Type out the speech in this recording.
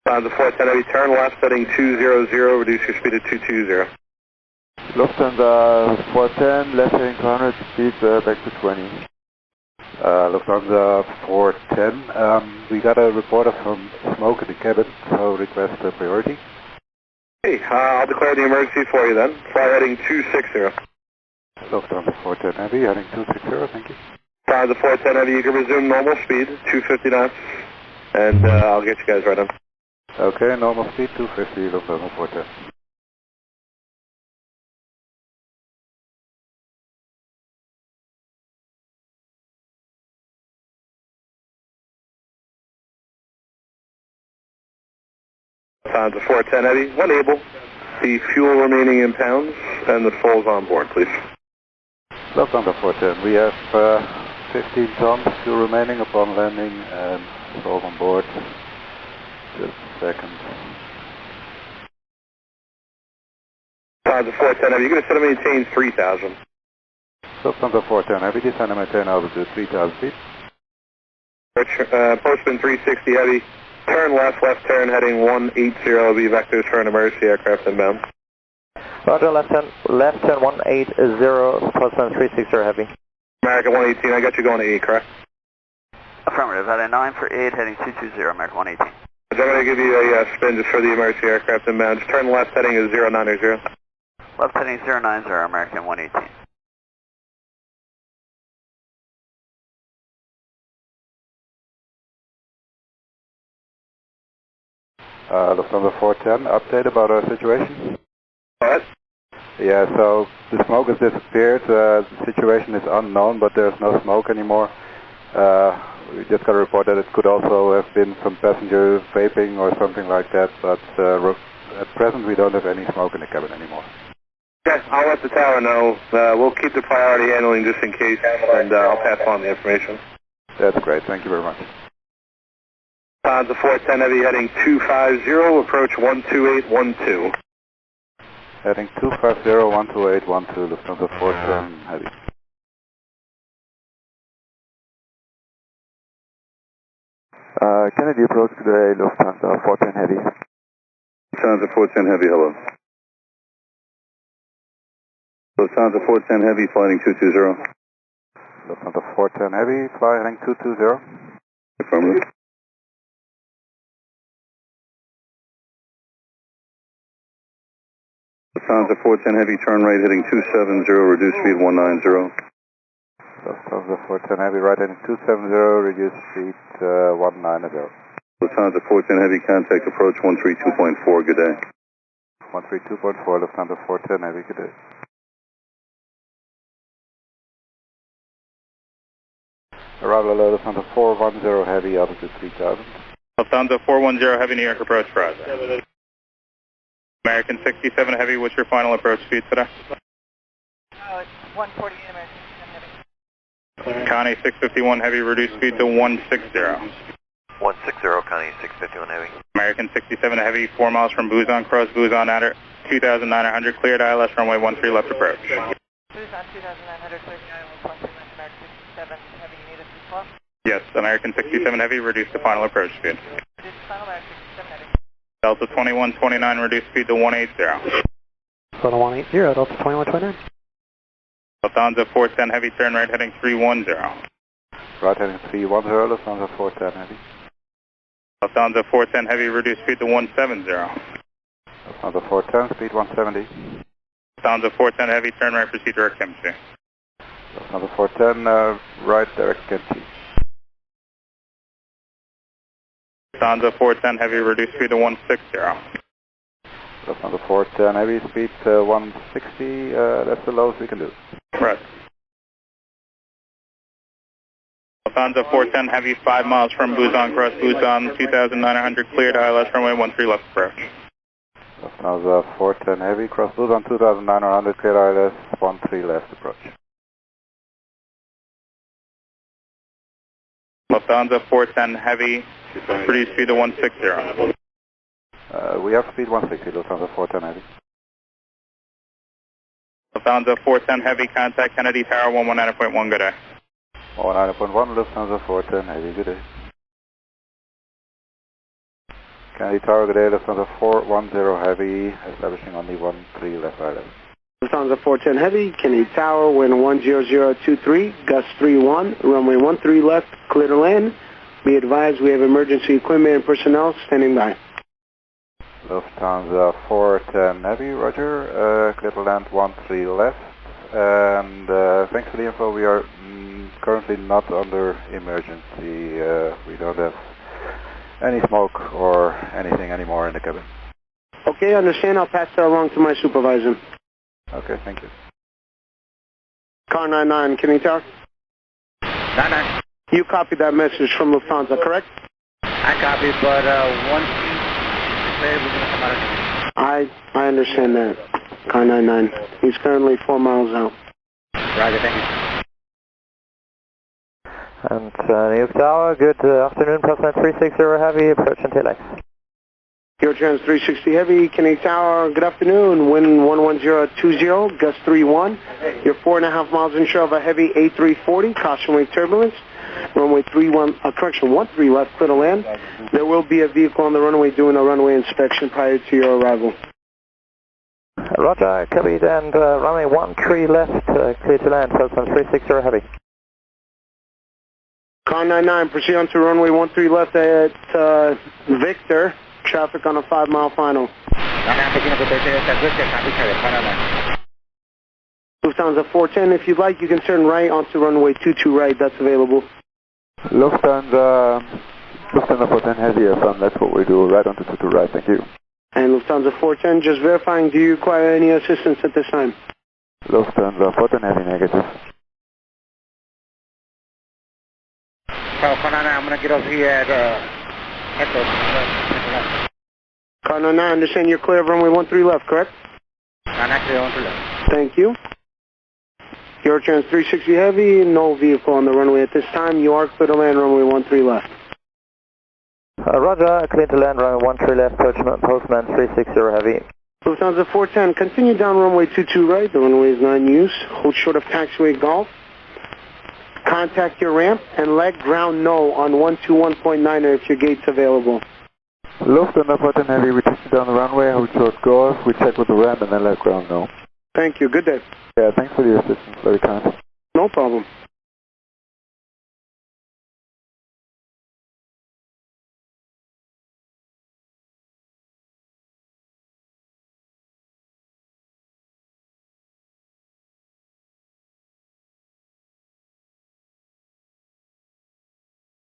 Lufthansa 410 Heavy, turn left heading 200, reduce your speed to 220. Lufthansa 410, left heading 200, speed back to 20. Lufthansa 410, we got a report of some smoke in the cabin, so request priority. Hey, I'll declare the emergency for you then. Fly heading 260. Lufthansa 410 Heavy, heading 260, thank you. Lufthansa 410 Heavy, you can resume normal speed, 250 knots, and I'll get you guys right on. Okay, normal speed 250, Lufthansa 410. Lufthansa 410 Heavy, when able, the fuel remaining in pounds, and the souls on board, please. Lufthansa 410, we have 15 tons fuel remaining upon landing and souls on board. Just a second. Lufthansa 410 Heavy, you're going to set and maintain 3,000. Lufthansa 410 Heavy, descend and maintain altitude 3,000 feet. Postman 360 Heavy, turn left turn heading 180, will be vectors for an emergency aircraft inbound. Roger, left turn 180, Postman 360 Heavy. American 118, I got you going to 8, correct? Affirmative, heading 9 for 8, heading 220, American 118. I'm going to give you a spin just for the emergency aircraft inbound. Just turn left heading is 090. Left heading 090, American 118. Lufthansa 410, update about our situation? What? Yeah, so the smoke has disappeared, the situation is unknown, but there's no smoke anymore. We just got a report that it could also have been some passenger vaping or something like that, but at present we don't have any smoke in the cabin anymore. Okay, I'll let the tower know. We'll keep the priority handling just in case, and I'll pass on the information. That's great, thank you very much. Lufthansa 410 Heavy heading 250, approach 12812. Heading 250, 12812, Lufthansa 410 Heavy. Kennedy approach today, Lufthansa 410 Heavy. Lufthansa 410 Heavy, hello. Lufthansa 410 Heavy, flying 220. Lufthansa 410 Heavy, fly heading 220. Affirmative. Lufthansa 410 Heavy, turn right heading 270, reduce speed 190. Lufthansa 410 Heavy, right heading 270, reduce speed 190. Lufthansa 410 Heavy, contact approach 132.4, good day. 132.4, Lufthansa 410 Heavy, good day. Arrival Lufthansa 410 Heavy, altitude 3000. Lufthansa 410 Heavy, New York approach process. American 67 Heavy, what's your final approach speed today? It's 148 American 67 Heavy. Connie 651 Heavy, reduce speed to 160. 160, Connie 651 Heavy. American 67 Heavy, 4 miles from Busan, cross Busan at 2,900, cleared ILS runway 13 left approach. Busan 2,900, clear the island, 13 left, American 67 Heavy, you need us as well? Yes, American 67 Heavy, reduce the final approach speed. Reduce final, American 67 Heavy. Delta 2129, reduce speed to 180. Delta 180, Delta 2129. Lufthansa 410 Heavy, turn right heading 310. Right heading 310, Lufthansa 410 Heavy. Lufthansa 410 Heavy, reduce speed to 170. Lufthansa 410, speed 170. Lufthansa 410 Heavy, turn right, proceed direct chemistry. Lufthansa 410, right direct Kenchi. Lufthansa 410 Heavy, reduce speed to 160. Lufthansa 410 Heavy, speed 160, that's the lowest we can do. Right. Lufthansa 410 Heavy, 5 miles from Busan, cross Busan, 2,900, cleared ILS runway 13 left approach. Lufthansa 410 Heavy, cross Busan 2,900, cleared ILS 13 left approach. Lufthansa 410 Heavy, reduce speed to 160. We have speed 160, Lufthansa 410 Heavy. Lufthansa 410 Heavy, contact Kennedy Tower 119.1, good day. 119.1, Lufthansa 410 Heavy, good day. Kennedy Tower, good day, Lufthansa 410 Heavy, establishing on the 13 left island. Lufthansa 410 Heavy, Kennedy Tower, wind 10023, gust 31, runway 13 left, clear to land. Be advised we have emergency equipment and personnel standing by. Lufthansa 410 Heavy, roger, clear to land 13 left. And thanks for the info, we are currently not under emergency. We don't have any smoke or anything anymore in the cabin. Okay, understand. I'll pass that along to my supervisor. Okay, thank you. Car 99, Kennedy Tower? 99. You copied that message from Lufthansa, correct? I copied, but once we're going to come out of here. I understand that. Car 99. He's currently 4 miles out. Roger, thank you. And New York Tower, good afternoon, Personnel 360 Heavy, approaching TLX. Eurotrans 360 Heavy, Kennedy Tower, good afternoon, wind 11020, gust 31. You're 4.5 miles inshore of a heavy A340, caution wave turbulence. Runway 13 left, clear to land. There will be a vehicle on the runway doing a runway inspection prior to your arrival. Roger, copied, and runway 13 left, clear to land, Personnel 360 Heavy. Car 99, proceed on to runway 13 left at Victor. Traffic on a 5-mile final. Lufthansa 410, if you'd like, you can turn right onto runway 22 right, that's available. Lufthansa 410 Heavy, FM, that's what we do, right onto 22 right, thank you. And Lufthansa 410, just verifying, do you require any assistance at this time? Lufthansa 410 Heavy, negative. I'm going to get over here at Car 99, I understand you're clear of runway 13 left, correct? I'm actually on to left. Thank you. Eurotrans 360 Heavy, no vehicle on the runway at this time. You are clear to land runway 13 left. Roger, clear to land runway 13 left, Postman 360 Heavy. Lufthansa 410, continue down runway 22 right. The runway is not in use. Hold short of taxiway Golf. Contact your ramp and let ground no on 121.9 if your gate's available. Lufthansa 410 Heavy, we take you down the runway, hold short Golf, we check with the ramp and then let ground know. Thank you, good day. Yeah, thanks for the assistance, very kind.